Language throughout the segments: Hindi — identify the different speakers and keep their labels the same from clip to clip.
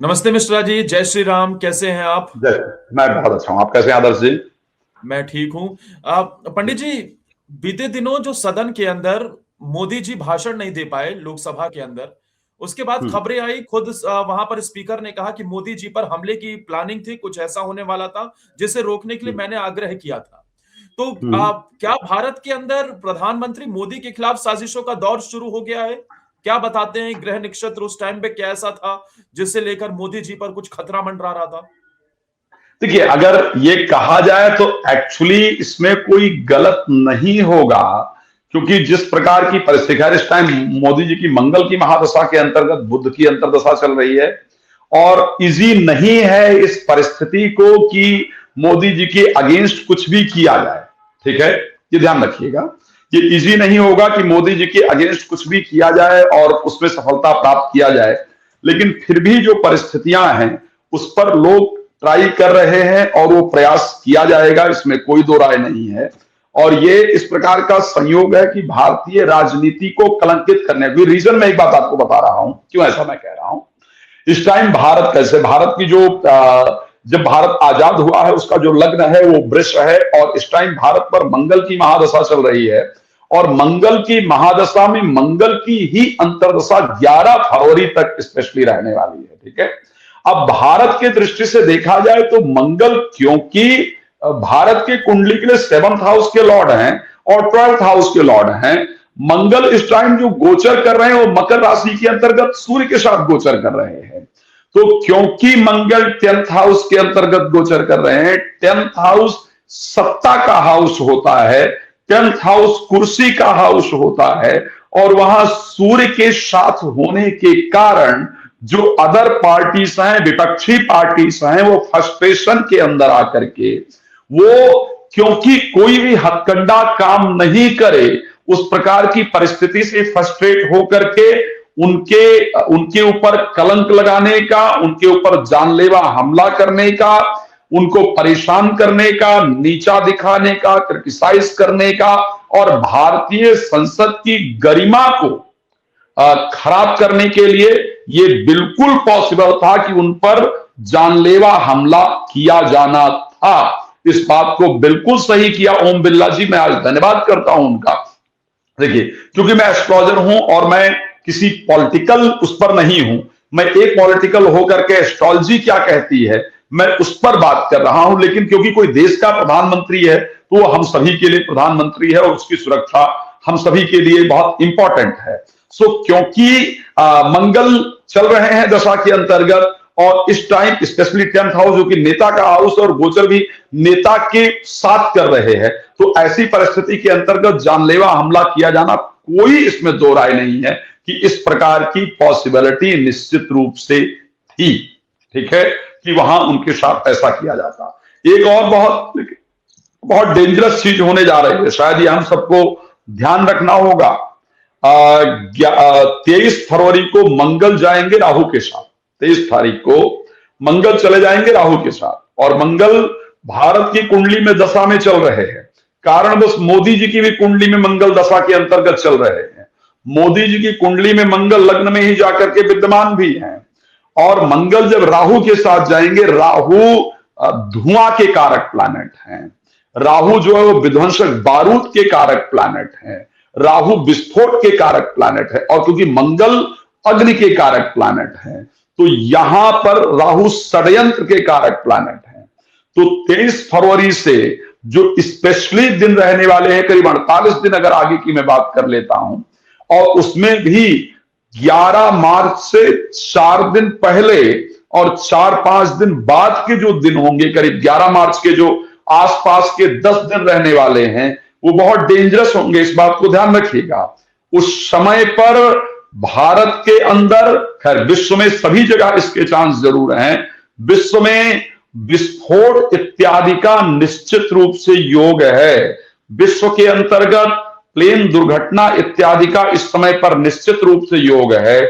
Speaker 1: नमस्ते मिश्रा जी, जय श्री राम। कैसे हैं आप?
Speaker 2: मैं बहुत अच्छा हूँ। आप कैसे हैं आदर्श जी?
Speaker 1: मैं ठीक हूं। पंडित जी, बीते दिनों जो सदन के अंदर मोदी जी भाषण नहीं दे पाए लोकसभा के अंदर, उसके बाद
Speaker 2: हम्म।
Speaker 1: खबरें आई, खुद वहां पर स्पीकर ने कहा कि मोदी जी पर हमले की प्लानिंग थी, कुछ ऐसा होने वाला था जिसे रोकने के लिए
Speaker 2: हम्म।
Speaker 1: मैंने आग्रह किया था। तो
Speaker 2: हम्म।
Speaker 1: क्या भारत के अंदर प्रधानमंत्री मोदी के खिलाफ साजिशों का दौर शुरू हो गया है? क्या बताते हैं ग्रह नक्षत्र उस टाइम पे क्या ऐसा था जिसे लेकर मोदी जी पर कुछ खतरा मंडरा रहा था?
Speaker 2: देखिए, अगर ये कहा जाए तो एक्चुअली इसमें कोई गलत नहीं होगा, क्योंकि जिस प्रकार की परिस्थिति है इस टाइम, मोदी जी की मंगल की महादशा के अंतर्गत बुध की अंतर्दशा चल रही है। और इजी नहीं है इस परिस्थिति को कि मोदी जी के अगेंस्ट कुछ भी किया जाए। ठीक है, ये ध्यान रखिएगा। ये इजी नहीं होगा कि मोदी जी के अगेंस्ट कुछ भी किया जाए और उसमें सफलता प्राप्त किया जाए। लेकिन फिर भी जो परिस्थितियां हैं उस पर लोग ट्राई कर रहे हैं और वो प्रयास किया जाएगा, इसमें कोई दो राय नहीं है। और ये इस प्रकार का संयोग है कि भारतीय राजनीति को कलंकित करने की रीजन, मैं एक बात आपको बता रहा हूं क्यों ऐसा मैं कह रहा हूं। इस टाइम भारत कैसे, भारत की जो जब भारत आजाद हुआ है उसका जो लग्न है वो वृष है, और इस टाइम भारत पर मंगल की महादशा चल रही है। और मंगल की महादशा में मंगल की ही अंतर्दशा 11 फरवरी तक स्पेशली रहने वाली है। ठीक है, अब भारत के दृष्टि से देखा जाए तो मंगल, क्योंकि भारत के कुंडली के लिए 7th हाउस के लॉर्ड हैं और 12th हाउस के लॉर्ड हैं, मंगल इस टाइम जो गोचर कर रहे हैं वो मकर राशि के अंतर्गत सूर्य के साथ गोचर कर रहे हैं। तो क्योंकि मंगल 10th हाउस के अंतर्गत गोचर कर रहे हैं, 10th हाउस सत्ता का हाउस होता है, 10th हाउस कुर्सी का हाउस होता है, और वहां सूर्य के साथ होने के कारण जो अदर पार्टीज हैं, विपक्षी पार्टीज हैं, वो फ्रस्ट्रेशन के अंदर आकर के वो, क्योंकि कोई भी हथकंडा काम नहीं करे, उस प्रकार की परिस्थिति से फ्रस्ट्रेट होकर के उनके उनके ऊपर कलंक लगाने का, उनके ऊपर जानलेवा हमला करने का, उनको परेशान करने का, नीचा दिखाने का, क्रिटिसाइज करने का, और भारतीय संसद की गरिमा को खराब करने के लिए ये बिल्कुल पॉसिबल था कि उन पर जानलेवा हमला किया जाना था। इस बात को बिल्कुल सही किया ओम बिरला जी, मैं आज धन्यवाद करता हूं उनका। देखिए, क्योंकि मैं एस्ट्रोलॉजर हूं और मैं किसी पॉलिटिकल उस पर नहीं हूं, मैं एक पॉलिटिकल होकर के एस्ट्रोलॉजी क्या कहती है मैं उस पर बात कर रहा हूं। लेकिन क्योंकि कोई देश का प्रधानमंत्री है तो वो हम सभी के लिए प्रधानमंत्री है और उसकी सुरक्षा हम सभी के लिए बहुत इंपॉर्टेंट है। सो क्योंकि मंगल चल रहे हैं दशा के अंतर्गत, और इस टाइम स्पेशली 10th हाउस जो कि नेता का हाउस और गोचर भी नेता के साथ कर रहे हैं, तो ऐसी परिस्थिति के अंतर्गत जानलेवा हमला किया जाना, कोई इसमें दो राय नहीं है कि इस प्रकार की पॉसिबिलिटी निश्चित रूप से थी। ठीक है, कि वहां उनके साथ ऐसा किया जाता। एक और बहुत बहुत डेंजरस चीज होने जा रही है, शायद ये हम सबको ध्यान रखना होगा। 23 फरवरी को मंगल जाएंगे राहु के साथ, 23 तारीख को मंगल चले जाएंगे राहु के साथ, और मंगल भारत की कुंडली में दशा में चल रहे हैं। कारण बस मोदी जी की भी कुंडली में मंगल दशा के अंतर्गत चल रहे हैं। मोदी जी की कुंडली में मंगल लग्न में ही जाकर के विद्यमान भी हैं, और मंगल जब राहु के साथ जाएंगे, राहु धुआं के कारक प्लैनेट हैं, राहु जो है वो विध्वंसक बारूद के कारक प्लैनेट हैं, राहु विस्फोट के कारक प्लैनेट है, और क्योंकि मंगल अग्नि के कारक प्लैनेट है तो यहां पर राहु षड्यंत्र के कारक प्लैनेट है। तो 23 फरवरी से जो स्पेशली दिन रहने वाले हैं, करीब 48 दिन अगर आगे की मैं बात कर लेता हूं, और उसमें भी 11 मार्च से 4 दिन पहले और 4-5 दिन बाद के जो दिन होंगे, करीब 11 मार्च के जो आसपास के 10 दिन रहने वाले हैं, वो बहुत डेंजरस होंगे। इस बात को ध्यान रखिएगा। उस समय पर भारत के अंदर, खैर विश्व में सभी जगह इसके चांस जरूर हैं, विश्व में विस्फोट इत्यादि का निश्चित रूप से योग है। विश्व के अंतर्गत प्लेन दुर्घटना इत्यादि का इस समय पर निश्चित रूप से योग है।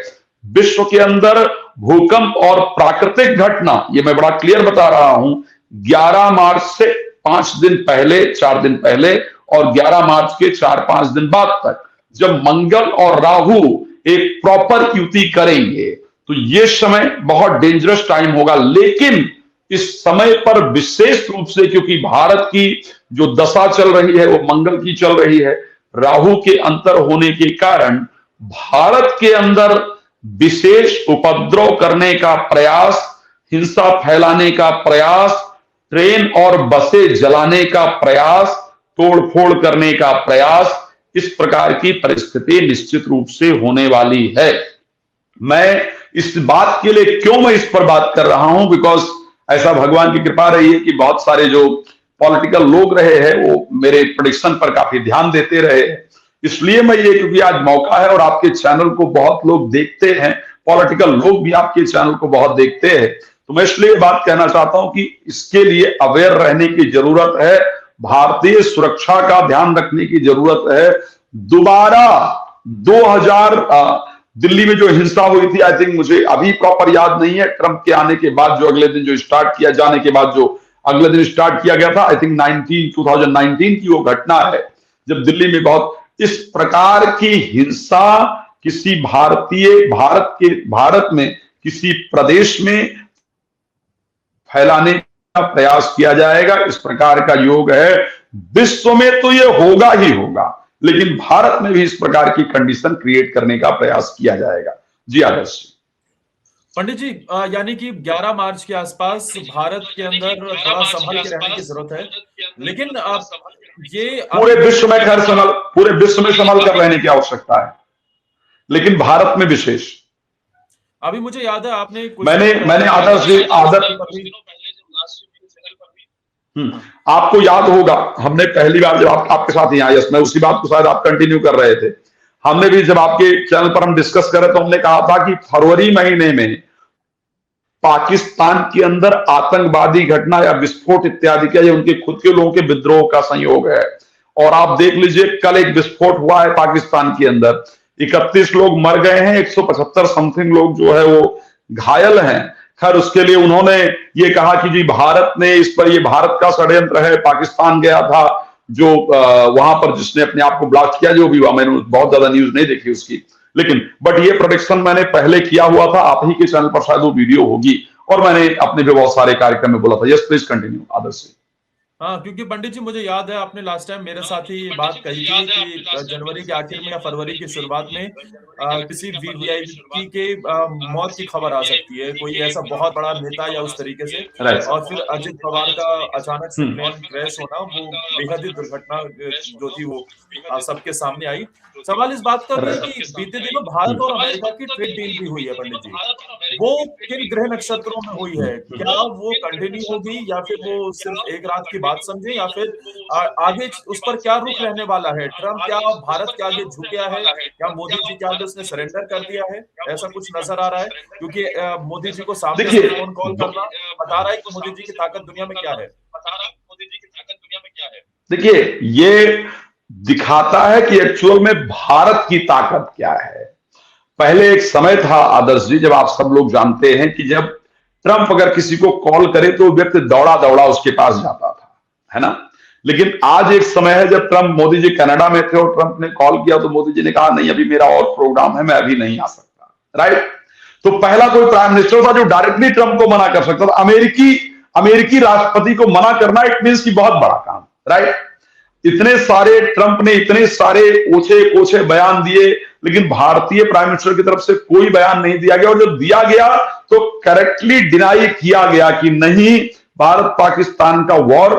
Speaker 2: विश्व के अंदर भूकंप और प्राकृतिक घटना, ये मैं बड़ा क्लियर बता रहा हूं, 11 मार्च से 5 दिन पहले, 4 दिन पहले, और 11 मार्च के 4-5 दिन बाद तक, जब मंगल और राहु एक प्रॉपर युति करेंगे, तो ये समय बहुत डेंजरस टाइम होगा। लेकिन इस समय पर विशेष रूप से, क्योंकि भारत की जो दशा चल रही है वो मंगल की चल रही है, राहु के अंतर होने के कारण भारत के अंदर विशेष उपद्रव करने का प्रयास, हिंसा फैलाने का प्रयास, ट्रेन और बसें जलाने का प्रयास, तोड़फोड़ करने का प्रयास, इस प्रकार की परिस्थिति निश्चित रूप से होने वाली है। मैं इस बात के लिए क्यों मैं इस पर बात कर रहा हूं, बिकॉज ऐसा भगवान की कृपा रही है कि बहुत सारे जो पॉलिटिकल लोग रहे हैं वो मेरे प्रेडिक्शन पर काफी ध्यान देते रहे हैं। इसलिए मैं ये, क्योंकि आज मौका है और आपके चैनल को बहुत लोग देखते हैं, पॉलिटिकल लोग भी आपके चैनल को बहुत देखते हैं, तो मैं इसलिए बात कहना चाहता हूं कि इसके लिए अवेयर रहने की जरूरत है, भारतीय सुरक्षा का ध्यान रखने की जरूरत है। दोबारा 2000 दिल्ली में जो हिंसा हुई थी, आई थिंक, मुझे अभी प्रॉपर याद नहीं है, ट्रंप के आने के बाद जो अगले दिन जो स्टार्ट किया जाने के बाद जो अगले दिन स्टार्ट किया गया था, आई थिंक 2019 की वो घटना है जब दिल्ली में बहुत इस प्रकार की हिंसा किसी भारत में किसी प्रदेश में फैलाने का प्रयास किया जाएगा, इस प्रकार का योग है। विश्व में तो ये होगा ही होगा, लेकिन भारत में भी इस प्रकार की कंडीशन क्रिएट करने का प्रयास किया जाएगा। जी आदर्श
Speaker 1: पंडित जी, यानी कि 11 मार्च के आसपास भारत के अंदर थोड़ा संभल के रहने की जरूरत है, लेकिन ये
Speaker 2: पूरे विश्व में पूरे विश्व में संभल कर रहने की आवश्यकता है, लेकिन भारत में विशेष।
Speaker 1: अभी मुझे याद है आपने
Speaker 2: मैंने आदर्श जी आपको याद होगा, हमने पहली बार जब आपके साथ यहाँ, मैं उसी बात को शायद आप कंटिन्यू कर रहे थे, हमने भी जब आपके चैनल पर हम डिस्कस कर रहे तो हमने कहा था कि फरवरी महीने में पाकिस्तान के अंदर आतंकवादी घटना या विस्फोट इत्यादि का, ये उनके खुद के लोगों के विद्रोह का संयोग है। और आप देख लीजिए, कल एक विस्फोट हुआ है पाकिस्तान के अंदर, 31 लोग मर गए हैं, 175 समथिंग लोग जो है वो घायल हैं। खैर, उसके लिए उन्होंने ये कहा कि जी भारत ने इस पर, ये भारत का षड्यंत्र है, पाकिस्तान गया था जो वहां पर जिसने अपने आप को ब्लास्ट किया, जो भी हुआ, मैंने बहुत ज्यादा न्यूज नहीं देखी उसकी, लेकिन बट ये प्रोडिक्शन मैंने पहले किया हुआ था, आप ही के चैनल पर शायद वो वीडियो होगी, और मैंने अपने भी बहुत सारे कार्यक्रम में बोला था। यस प्लीज कंटिन्यू आदर्श।
Speaker 1: हाँ, क्योंकि पंडित जी मुझे याद है आपने लास्ट टाइम मेरे साथ ही ये बात कही थी कि जनवरी के आखिर में या फरवरी की शुरुआत में किसी वीवीआईपी के मौत की खबर आ सकती है, कोई ऐसा बहुत बड़ा नेता या उस तरीके से, और फिर अजित पवार का अचानक से प्लेन क्रैश होना, वो बेहद ही दुर्घटना जो थी वो सबके सामने आई। सवाल इस बात का है कि बीते दिनों भारत और अमेरिका की ट्रेड डील भी हुई है पंडित जी, वो किन ग्रह नक्षत्रों में हुई है? क्या वो कंटिन्यू होगी या फिर वो सिर्फ एक रात की बात समझे, या फिर आगे उस पर क्या रुख रहने वाला है? ट्रंप क्या भारत के आगे झुक गया है, या मोदी जी के आगे उसने सरेंडर कर दिया है? ऐसा कुछ नजर आ रहा है, क्योंकि मोदी जी को सामने से फोन कॉल करना बता रहा है कि मोदी जी की ताकत दुनिया में क्या है।
Speaker 2: देखिए, ये दिखाता है कि एक्चुअल में भारत की ताकत क्या है। पहले एक समय था आदर्श जी, जब आप सब लोग जानते हैं कि जब ट्रंप अगर किसी को कॉल करे तो व्यक्ति दौड़ा दौड़ा उसके पास जाता था, है ना। लेकिन आज एक समय है जब ट्रंप, मोदी जी कनाडा में थे और ट्रंप ने कॉल किया तो मोदी जी ने कहा नहीं, अभी मेरा और प्रोग्राम है, मैं अभी नहीं आ सकता, राइट। तो पहला कोई प्राइम मिनिस्टर था जो डायरेक्टली ट्रंप को मना कर सकता था। अमेरिकी राष्ट्रपति को मना करना इट मींस की बहुत बड़ा काम, राइट। इतने सारे ट्रंप ने इतने सारे ओछे पोछे बयान दिए, लेकिन भारतीय प्राइम मिनिस्टर की तरफ से कोई बयान नहीं दिया गया, और जो दिया गया तो करेक्टली डिनाई किया गया कि नहीं, भारत पाकिस्तान का वॉर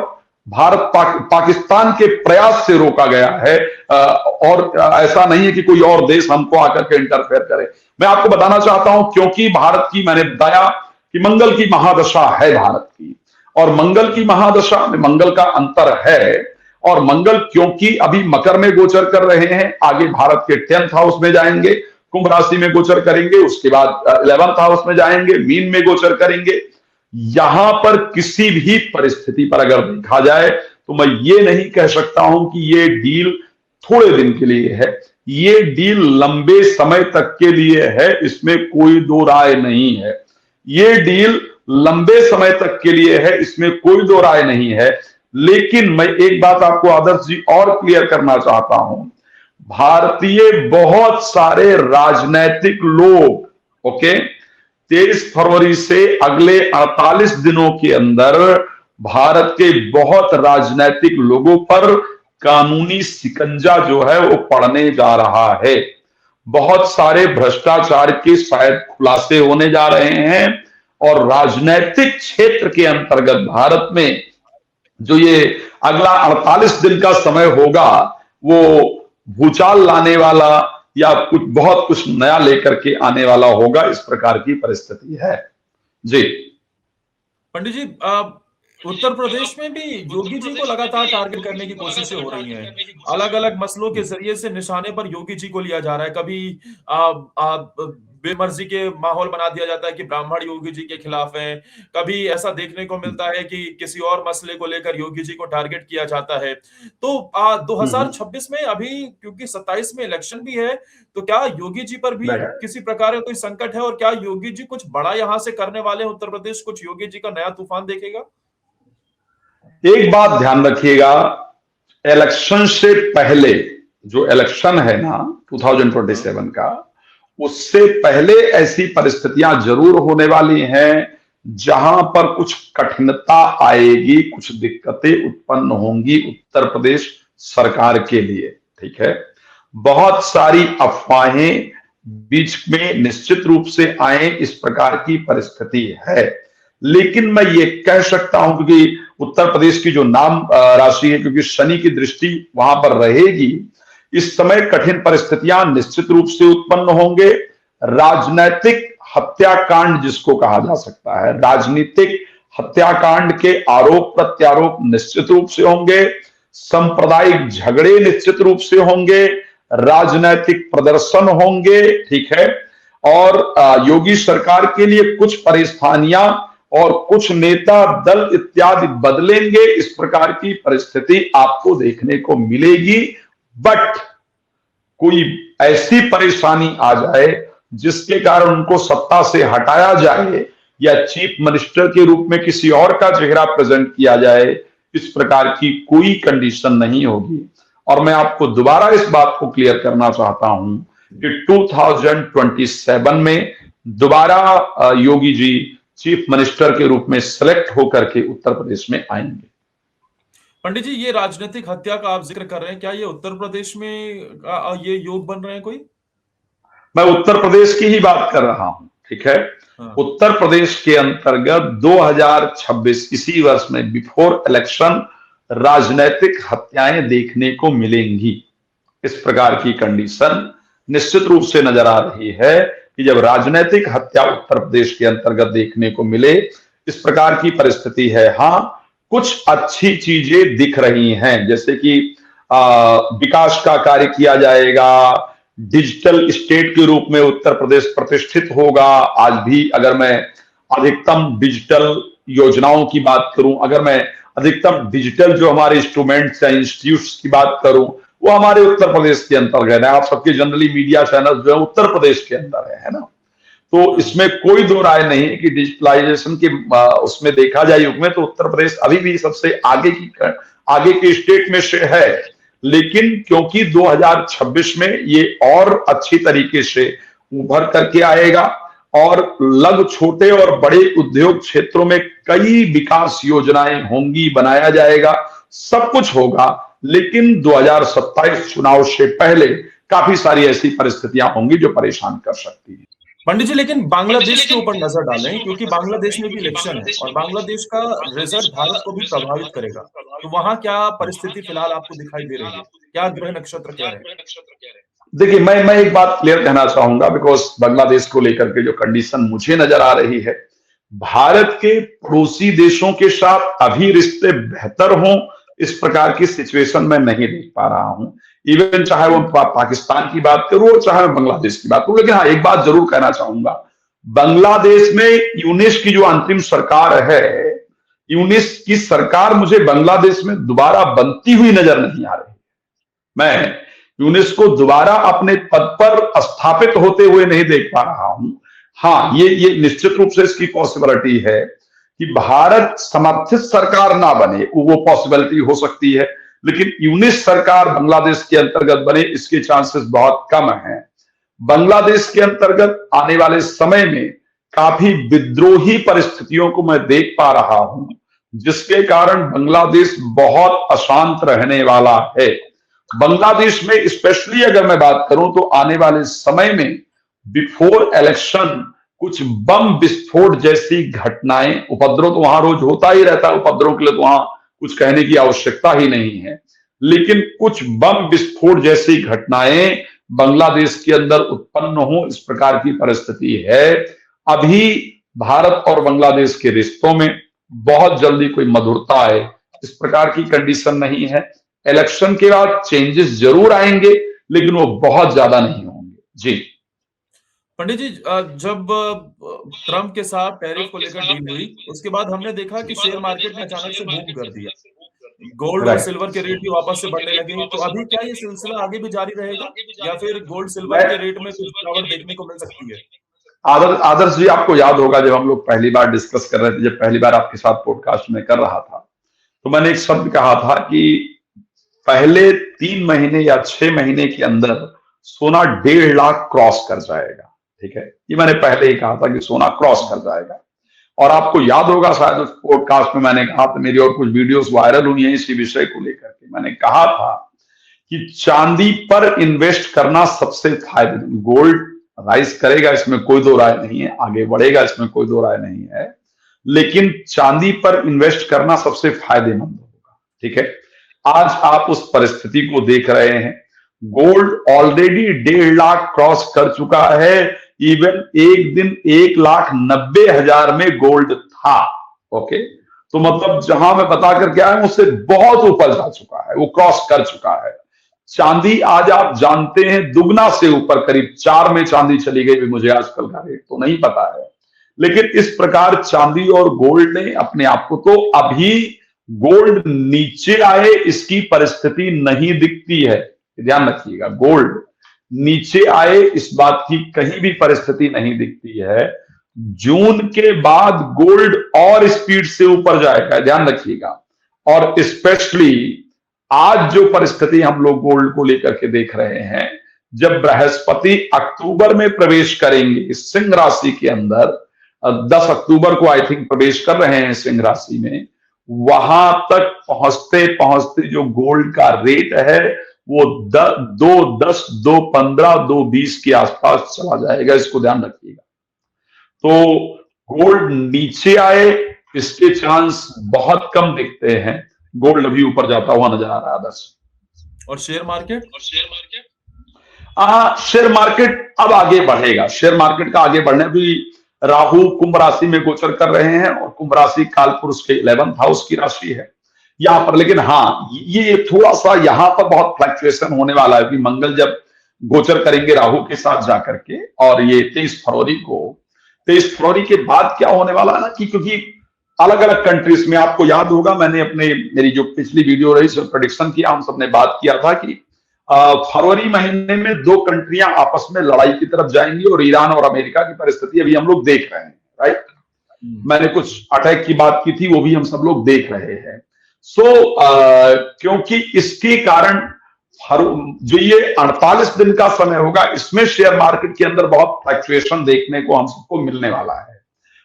Speaker 2: पाकिस्तान के प्रयास से रोका गया है, और ऐसा नहीं है कि कोई और देश हमको आकर के इंटरफेयर करे। मैं आपको बताना चाहता हूं, क्योंकि भारत की, मैंने बताया कि मंगल की महादशा है भारत की, और मंगल की महादशा में मंगल का अंतर है, और मंगल क्योंकि अभी मकर में गोचर कर रहे हैं, आगे भारत के 10th हाउस में जाएंगे, कुंभ राशि में गोचर करेंगे, उसके बाद 11th हाउस में जाएंगे, मीन में गोचर करेंगे। यहां पर किसी भी परिस्थिति पर अगर देखा जाए तो मैं ये नहीं कह सकता हूं कि ये डील थोड़े दिन के लिए है, ये डील लंबे समय तक के लिए है, इसमें कोई दो राय नहीं है। ये डील लंबे समय तक के लिए है, इसमें कोई दो राय नहीं है। लेकिन मैं एक बात आपको आदर्श जी और क्लियर करना चाहता हूं, भारतीय बहुत सारे राजनैतिक लोग, ओके, 23 फरवरी से अगले 48 दिनों के अंदर भारत के बहुत राजनीतिक लोगों पर कानूनी शिकंजा जो है वो पड़ने जा रहा है। बहुत सारे भ्रष्टाचार के शायद खुलासे होने जा रहे हैं और राजनीतिक क्षेत्र के अंतर्गत भारत में जो ये अगला 48 दिन का समय होगा वो भूचाल लाने वाला या बहुत कुछ नया लेकर के आने वाला होगा, इस प्रकार की परिस्थिति है। जी
Speaker 1: पंडित जी, उत्तर प्रदेश में भी योगी जी को लगातार टारगेट करने की कोशिशें हो रही हैं। अलग अलग मसलों के जरिए से निशाने पर योगी जी को लिया जा रहा है। कभी बेमर्जी के माहौल बना दिया जाता है कि ब्राह्मण योगी जी के खिलाफ हैं। कभी ऐसा देखने को मिलता है कि किसी और मसले को लेकर योगी जी को टारगेट किया जाता है। तो 2026 में अभी क्योंकि 27 में इलेक्शन भी है, तो क्या योगी जी पर भी किसी प्रकार का कोई संकट है और क्या योगी जी कुछ बड़ा यहां से करने वाले हैं? उत्तर प्रदेश कुछ योगी जी का नया तूफान देखेगा?
Speaker 2: एक बात ध्यान रखिएगा, इलेक्शन से पहले जो इलेक्शन है ना 2027 का, उससे पहले ऐसी परिस्थितियां जरूर होने वाली हैं जहां पर कुछ कठिनता आएगी, कुछ दिक्कतें उत्पन्न होंगी उत्तर प्रदेश सरकार के लिए। ठीक है, बहुत सारी अफवाहें बीच में निश्चित रूप से आए, इस प्रकार की परिस्थिति है। लेकिन मैं ये कह सकता हूं क्योंकि उत्तर प्रदेश की जो नाम राशि है, क्योंकि शनि की दृष्टि वहां पर रहेगी, इस समय कठिन परिस्थितियां निश्चित रूप से उत्पन्न होंगे। राजनीतिक हत्याकांड जिसको कहा जा सकता है, राजनीतिक हत्याकांड के आरोप प्रत्यारोप निश्चित रूप से होंगे, सांप्रदायिक झगड़े निश्चित रूप से होंगे, राजनीतिक प्रदर्शन होंगे। ठीक है, और योगी सरकार के लिए कुछ परेशानियां और कुछ नेता दल इत्यादि बदलेंगे, इस प्रकार की परिस्थिति आपको देखने को मिलेगी। बट कोई ऐसी परेशानी आ जाए जिसके कारण उनको सत्ता से हटाया जाए या चीफ मिनिस्टर के रूप में किसी और का चेहरा प्रेजेंट किया जाए, इस प्रकार की कोई कंडीशन नहीं होगी। और मैं आपको दोबारा इस बात को क्लियर करना चाहता हूं कि 2027 में दोबारा योगी जी चीफ मिनिस्टर के रूप में सिलेक्ट होकर के उत्तर प्रदेश में आएंगे।
Speaker 1: पंडित जी, ये राजनीतिक हत्या का आप जिक्र कर रहे हैं, क्या ये उत्तर प्रदेश में ये योग बन रहे हैं कोई?
Speaker 2: मैं उत्तर प्रदेश की ही बात कर रहा हूं। ठीक है, हाँ। उत्तर प्रदेश के अंतर्गत 2026 इसी वर्ष में बिफोर इलेक्शन राजनीतिक हत्याएं देखने को मिलेंगी। इस प्रकार की कंडीशन निश्चित रूप से नजर आ रही है कि जब राजनीतिक हत्या उत्तर प्रदेश के अंतर्गत देखने को मिले, इस प्रकार की परिस्थिति है। हाँ, कुछ अच्छी चीजें दिख रही हैं, जैसे कि विकास का कार्य किया जाएगा, डिजिटल स्टेट के रूप में उत्तर प्रदेश प्रतिष्ठित होगा। आज भी अगर मैं अधिकतम डिजिटल योजनाओं की बात करूं, अगर मैं अधिकतम डिजिटल जो हमारे इंस्ट्रूमेंट्स या इंस्टीट्यूट्स की बात करूं, वो हमारे उत्तर प्रदेश के अंतर्गत है। आप सबके जनरली मीडिया चैनल जो है उत्तर प्रदेश के अंदर है ना, तो इसमें कोई दो राय नहीं है कि डिजिटलाइजेशन के उसमें देखा जाए युग में तो उत्तर प्रदेश अभी भी सबसे आगे के स्टेट में से है। लेकिन क्योंकि 2026 में ये और अच्छी तरीके से उभर करके आएगा और लघु छोटे और बड़े उद्योग क्षेत्रों में कई विकास योजनाएं होंगी, बनाया जाएगा, सब कुछ होगा। लेकिन 2027 चुनाव से पहले काफी सारी ऐसी परिस्थितियां होंगी जो परेशान कर सकती है।
Speaker 1: पंडित जी, लेकिन बांग्लादेश के ऊपर नजर डालें, क्योंकि बांग्लादेश में भी इलेक्शन है और बांग्लादेश का रिजल्ट भारत को भी प्रभावित करेगा। तो वहां क्या परिस्थिति फिलहाल आपको दिखाई दे रही है? क्या ग्रह नक्षत्र कह रहे हैं?
Speaker 2: देखिए, मैं एक बात क्लियर कहना चाहूंगा, बिकॉज बांग्लादेश को लेकर के जो कंडीशन मुझे नजर आ रही है, भारत के पड़ोसी देशों के साथ अभी रिश्ते बेहतर हों, इस प्रकार की सिचुएशन में नहीं देख पा रहा हूं। इवन चाहे वो पाकिस्तान की बात करूं, चाहे बांग्लादेश की बात करूं। लेकिन हाँ, एक बात जरूर कहना चाहूंगा, बांग्लादेश में यूनिस की जो अंतिम सरकार है, यूनिस की सरकार मुझे बांग्लादेश में दोबारा बनती हुई नजर नहीं आ रही। मैं यूनिस को दोबारा अपने पद पर स्थापित होते हुए नहीं देख पा रहा हूं। हाँ, ये निश्चित रूप से इसकी पॉसिबिलिटी है कि भारत समर्थित सरकार ना बने, वो पॉसिबिलिटी हो सकती है। लेकिन यूनिस सरकार बांग्लादेश के अंतर्गत बने, इसके चांसेस बहुत कम हैं। बांग्लादेश के अंतर्गत आने वाले समय में काफी विद्रोही परिस्थितियों को मैं देख पा रहा हूं, जिसके कारण बांग्लादेश बहुत अशांत रहने वाला है। बांग्लादेश में स्पेशली अगर मैं बात करूं तो आने वाले समय में बिफोर इलेक्शन कुछ बम विस्फोट जैसी घटनाएं, उपद्रव तो वहां रोज होता ही रहता है, उपद्रव के लिए तो वहां कुछ कहने की आवश्यकता ही नहीं है, लेकिन कुछ बम विस्फोट जैसी घटनाएं बांग्लादेश के अंदर उत्पन्न हो, इस प्रकार की परिस्थिति है। अभी भारत और बांग्लादेश के रिश्तों में बहुत जल्दी कोई मधुरता आए, इस प्रकार की कंडीशन नहीं है। इलेक्शन के बाद चेंजेस जरूर आएंगे, लेकिन वो बहुत ज्यादा नहीं होंगे। जी
Speaker 1: पंडित जी, जब ट्रंप के साथ टैरिफ को लेकर डील हुई, उसके बाद हमने देखा कि शेयर मार्केट ने अचानक से बूम कर दिया। गोल्ड और
Speaker 2: राइट।
Speaker 1: सिल्वर के रेट भी वापस से बढ़ने लगे। तो अभी क्या ये सिलसिला आगे भी जारी रहेगा, या फिर गोल्ड सिल्वर के रेट में कुछ गिरावट देखने को मिल सकती है?
Speaker 2: आदर्श जी, आपको याद होगा जब हम लोग पहली बार डिस्कस कर रहे थे, जब पहली बार आपके साथ पॉडकास्ट में कर रहा था, तो मैंने एक शब्द कहा था कि पहले 3 महीने या 6 महीने के अंदर सोना 1.5 लाख क्रॉस कर जाएगा। ठीक है, ये मैंने पहले ही कहा था कि सोना क्रॉस कर जाएगा। और आपको याद होगा शायद उस पॉडकास्ट में मैंने कहा था, मेरी और कुछ वीडियोस वायरल हुई हैं इसी विषय को लेकर के, मैंने कहा था कि चांदी पर इन्वेस्ट करना सबसे फायदेमंद। गोल्ड राइज करेगा, इसमें कोई दो राय नहीं है, आगे बढ़ेगा, इसमें कोई दो राय नहीं है, लेकिन चांदी पर इन्वेस्ट करना सबसे फायदेमंद होगा। ठीक है, आज आप उस परिस्थिति को देख रहे हैं, गोल्ड ऑलरेडी 1.5 लाख क्रॉस कर चुका है। इवन एक दिन 1,90,000 में गोल्ड था। ओके, तो मतलब जहां मैं बता करके आया हूं उससे बहुत ऊपर जा चुका है, वो क्रॉस कर चुका है। चांदी आज आप जानते हैं दुगना से ऊपर, करीब 4 में चांदी चली गई, भी मुझे आजकल का रेट तो नहीं पता है, लेकिन इस प्रकार चांदी और गोल्ड ने अपने आप को, तो अभी गोल्ड नीचे आए इसकी परिस्थिति नहीं दिखती है, ध्यान रखिएगा, गोल्ड नीचे आए इस बात की कहीं भी परिस्थिति नहीं दिखती है। जून के बाद गोल्ड और स्पीड से ऊपर जाएगा, ध्यान रखिएगा। और स्पेशली आज जो परिस्थिति हम लोग गोल्ड को लेकर के देख रहे हैं, जब बृहस्पति अक्टूबर में प्रवेश करेंगे सिंह राशि के अंदर, 10 अक्टूबर को आई थिंक प्रवेश कर रहे हैं सिंह राशि में, वहां तक पहुंचते पहुंचते जो गोल्ड का रेट है वो 2.10, 2.15, 2.20 के आसपास चला जाएगा, इसको ध्यान रखिएगा। तो गोल्ड नीचे आए इसके चांस बहुत कम दिखते हैं, गोल्ड अभी ऊपर जाता हुआ नजर आ रहा है बस।
Speaker 1: और शेयर मार्केट?
Speaker 2: शेयर मार्केट अब आगे बढ़ेगा। शेयर मार्केट का आगे बढ़ने भी, राहु कुंभ राशि में गोचर कर रहे हैं और कुंभ राशि कालपुरुष के 11th हाउस की राशि है यहां पर। लेकिन हाँ, ये थोड़ा सा यहां पर बहुत फ्लक्चुएशन होने वाला है कि मंगल जब गोचर करेंगे राहु के साथ जाकर के, और ये 23 फरवरी को, 23 फरवरी के बाद क्या होने वाला है ना, कि क्योंकि अलग अलग कंट्रीज में, आपको याद होगा मैंने मेरी जो पिछली वीडियो रही उसमें प्रेडिक्शन किया, हम सबने बात किया था कि फरवरी महीने में 2 कंट्रियां आपस में लड़ाई की तरफ जाएंगी, और ईरान और अमेरिका की परिस्थिति अभी हम लोग देख रहे हैं, राइट। मैंने कुछ अटैक की बात की थी, वो भी हम सब लोग देख रहे हैं। क्योंकि इसके कारण जो ये 48 दिन का समय होगा, इसमें शेयर मार्केट के अंदर बहुत फ्लक्चुएशन देखने को हम सबको मिलने वाला है।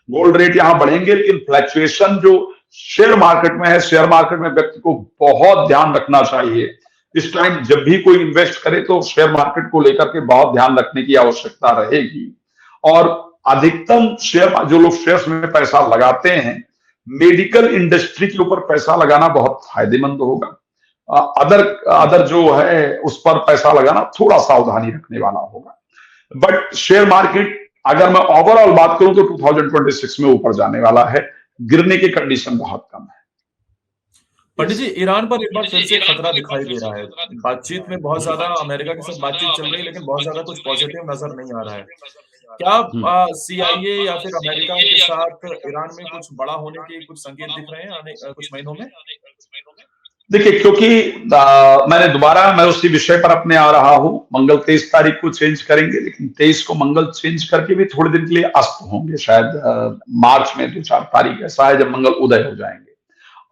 Speaker 2: गोल्ड रेट यहां बढ़ेंगे, लेकिन फ्लक्चुएशन जो शेयर मार्केट में है, शेयर मार्केट में व्यक्ति को बहुत ध्यान रखना चाहिए। इस टाइम जब भी कोई इन्वेस्ट करे तो शेयर मार्केट को लेकर के बहुत ध्यान रखने की आवश्यकता रहेगी। और अधिकतम शेयर, जो लोग शेयर्स में पैसा लगाते हैं, मेडिकल इंडस्ट्री के ऊपर पैसा लगाना बहुत फायदेमंद होगा। अदर जो है उस पर पैसा लगाना थोड़ा सावधानी रखने वाला होगा। बट शेयर मार्केट, अगर मैं ओवरऑल बात करूं तो 2026 में ऊपर जाने वाला है, गिरने की कंडीशन बहुत कम है।
Speaker 1: पंडित जी, ईरान पर एक बार फिर से खतरा दिखाई दे रहा है। बातचीत में बहुत ज्यादा अमेरिका के साथ बातचीत चल रही है, लेकिन बहुत ज्यादा कुछ पॉजिटिव नजर नहीं आ रहा है। क्या CIA या फिर अमेरिका के साथ ईरान में कुछ बड़ा होने के कुछ संकेत दिख रहे हैं आने कुछ महीनों में?
Speaker 2: देखिए, क्योंकि मैं उसी विषय पर अपने आ रहा हूं। मंगल 23 तारीख को चेंज करेंगे, लेकिन 23 को मंगल चेंज करके भी थोड़े दिन के लिए अस्त होंगे, शायद मार्च में 2-4 तारीख ऐसा है जब मंगल उदय हो जाएंगे।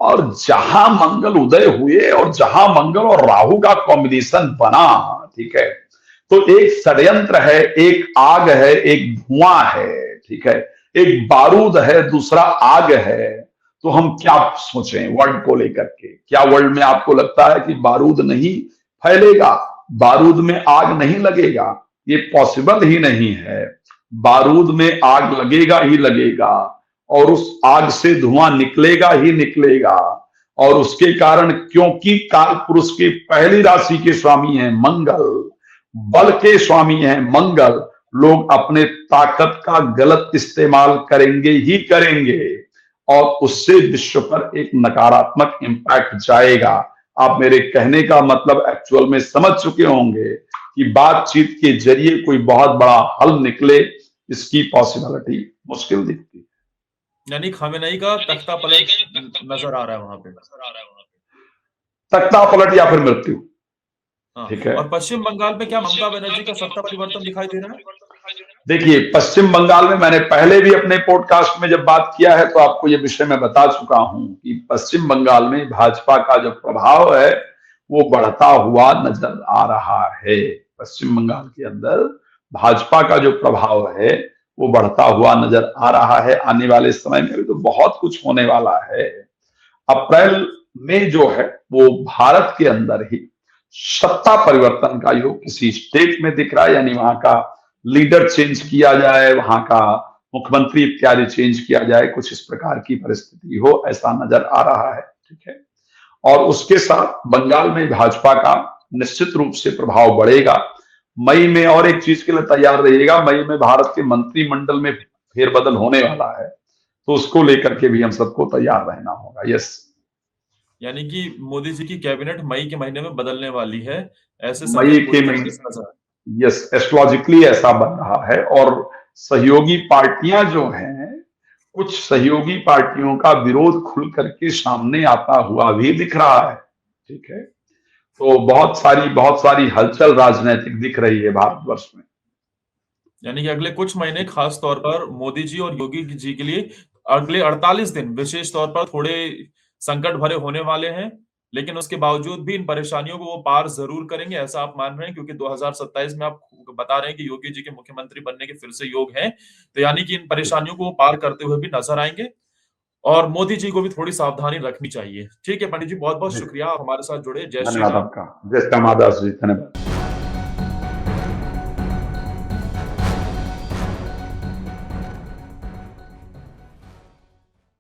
Speaker 2: और जहां मंगल उदय हुए और जहां मंगल और राहु का कॉम्बिनेशन बना, ठीक है, तो एक षड्यंत्र है, एक आग है, एक धुआं है, ठीक है। एक बारूद है, दूसरा आग है, तो हम क्या सोचें वर्ल्ड को लेकर के? क्या वर्ल्ड में आपको लगता है कि बारूद नहीं फैलेगा, बारूद में आग नहीं लगेगा? ये पॉसिबल ही नहीं है। बारूद में आग लगेगा ही लगेगा, और उस आग से धुआं निकलेगा ही निकलेगा। और उसके कारण, क्योंकि काल पुरुष की पहली राशि के स्वामी हैं मंगल, बल के स्वामी हैं मंगल, लोग अपने ताकत का गलत इस्तेमाल करेंगे ही करेंगे, और उससे विश्व पर एक नकारात्मक इंपैक्ट जाएगा। आप मेरे कहने का मतलब एक्चुअल में समझ चुके होंगे कि बातचीत के जरिए कोई बहुत बड़ा हल निकले, इसकी पॉसिबिलिटी मुश्किल दिखती है।
Speaker 1: यानी खामेनेई का तख्ता पलट नजर आ रहा है वहां पे।
Speaker 2: तख्ता पलट या फिर मृत्यु।
Speaker 1: हाँ,
Speaker 2: ठीक है।
Speaker 1: और पश्चिम बंगाल में क्या ममता बनर्जी का सत्ता परिवर्तन दिखाई दे रहा है?
Speaker 2: देखिए, पश्चिम बंगाल में मैंने पहले भी अपने पॉडकास्ट में जब बात किया है तो आपको ये विषय मैं बता चुका हूं कि पश्चिम बंगाल में भाजपा का जो प्रभाव है वो बढ़ता हुआ नजर आ रहा है। पश्चिम बंगाल के अंदर भाजपा का जो प्रभाव है वो बढ़ता हुआ नजर आ रहा है। आने वाले समय में भी तो बहुत कुछ होने वाला है। अप्रैल में जो है वो भारत के अंदर ही सत्ता परिवर्तन का योग किसी स्टेट में दिख रहा है, यानी वहां का लीडर चेंज किया जाए, वहां का मुख्यमंत्री इत्यादि चेंज किया जाए, कुछ इस प्रकार की परिस्थिति हो, ऐसा नजर आ रहा है। ठीक है। और उसके साथ बंगाल में भाजपा का निश्चित रूप से प्रभाव बढ़ेगा। मई में और एक चीज के लिए तैयार रहिएगा, मई में भारत के मंत्रिमंडल में फेरबदल होने वाला है, तो उसको लेकर के भी हम सबको तैयार रहना होगा। यस,
Speaker 1: यानी कि मोदी जी की कैबिनेट मई के महीने में बदलने वाली है, ऐसे
Speaker 2: मई
Speaker 1: संकेत
Speaker 2: के
Speaker 1: पूरी तरीके
Speaker 2: महीने,
Speaker 1: से नजर।
Speaker 2: यस, एस्ट्रोलॉजिकली ऐसा बन रहा है। और सहयोगी पार्टियां जो हैं, कुछ सहयोगी पार्टियों का विरोध खुल करके सामने आता हुआ भी दिख रहा है। ठीक है। तो बहुत सारी हलचल राजनीतिक दिख रही है भारतवर्ष में।
Speaker 1: यानी कि अगले कुछ महीने खास तौर पर मोदी जी और योगी जी के लिए अगले 48 दिन विशेष तौर पर थोड़े संकट भरे होने वाले हैं, लेकिन उसके बावजूद भी इन परेशानियों को वो पार जरूर करेंगे, ऐसा आप मान रहे हैं? क्योंकि 2027 में आप बता रहे हैं कि योगी जी के मुख्यमंत्री बनने के फिर से योग हैं, तो यानी कि इन परेशानियों को वो पार करते हुए भी नजर आएंगे, और मोदी जी को भी थोड़ी सावधानी रखनी चाहिए। ठीक है पंडित जी, बहुत बहुत
Speaker 2: जी,
Speaker 1: शुक्रिया, आप हमारे साथ जुड़े। जय श्री
Speaker 2: धन्यवाद
Speaker 1: राम।
Speaker 2: आपका। जय श्यामादास जी, धन्यवाद।